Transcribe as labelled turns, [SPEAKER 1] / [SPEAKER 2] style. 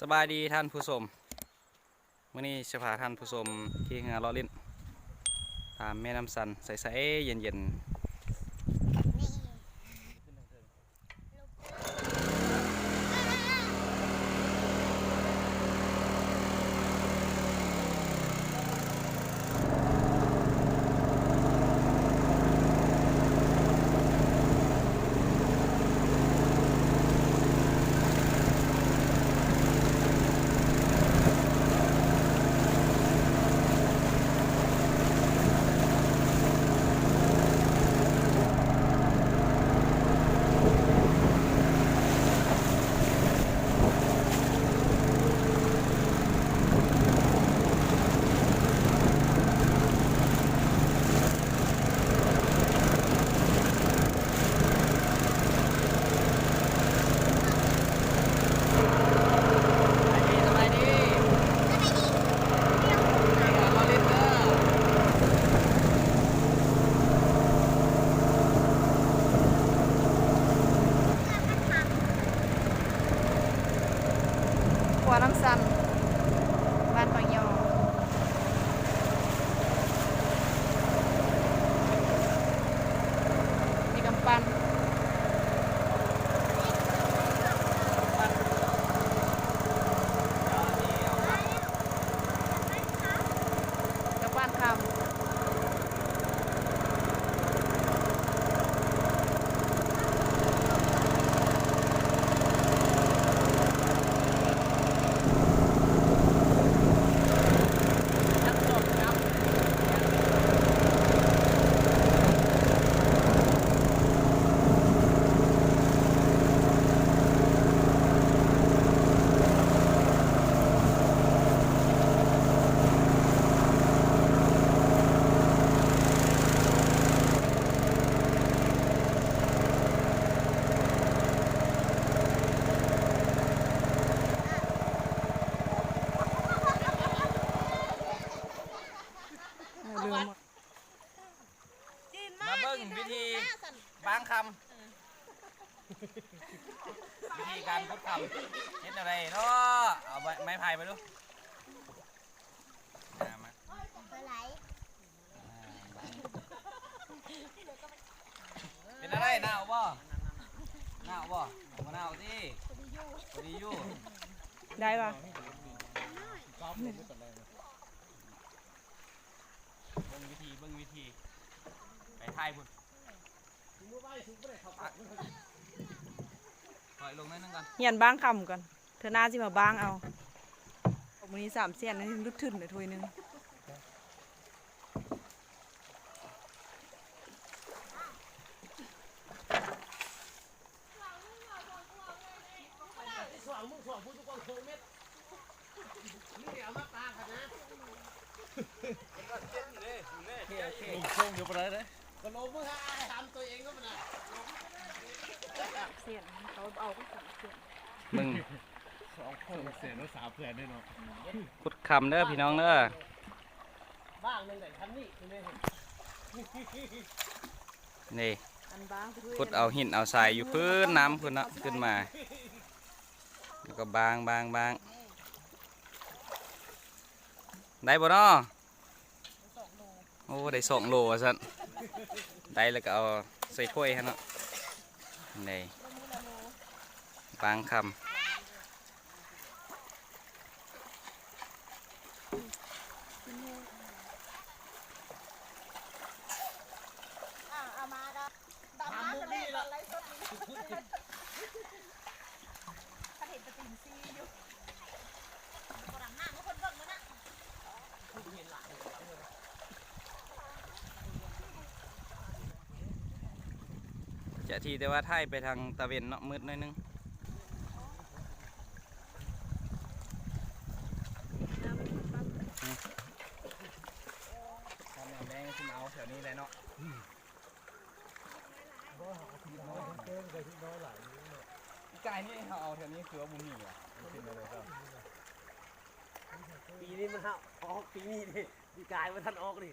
[SPEAKER 1] สบายดีท่านผู้ชมวันนี้จะพาท่านผู้ชมขี่เรือล้อลิ้นตามแม่น้ำสันใสๆเย็นๆสบายดีล้อลิ้นเด้อขัวน้ำสันบ้านปางยอมีกำปั้นกำปั้นคำลืมมาเบิ้งวิธีบางคำวิธีการพุดคำเฮ็ดอะไรเนาะเอาไม้ไผ่ไปดูมาเป็นอะไรหนาวบ่หนาวบ่มาหนาวสิพอดีอยู่ได้ป่ะเบิ่งวิธีไปไทยพุ่นปล่อยลงนิดนึงก่อนเหียนบ้างคำก่อนเธอหน้าสิมาบ้างเอาวันนี้3 เสี้ยนนี่ลึกถึงเลยถ้วยนึงส่งเดี๋ยวไปไหนเลยก็ลงมือทำตัวเองก็มันเสียนเขาเอาก็3 เสียนมึง2 เสียนแล้ว3 เสียนด้วยเนาะพุดคำเด้อพี่น้องเด้อบ้างหนึ่งไหนทำนี่นี่พุดเอาหินเอาทรายอยู่พื้นน้ำพื้นนะขึ้นมาแล้วก็บางได้บ่เนาะโอ้ได้2 โลอ่ะสันได้แล้วก็เอาใส่ถ้วยฮะเนาะนี่บางคำจะทีแต่ว่าไทยไปทางตะเวนเนาะมืดหน่อยนึงทำแรงขึ้นเอาแถวนี้เลยเนาะไก่นี่เขาเอาแถวนี้คือว่าบุญมีอ่ะปีนี้มันออกปีนี้ดิปีกายมันท่านออกดิ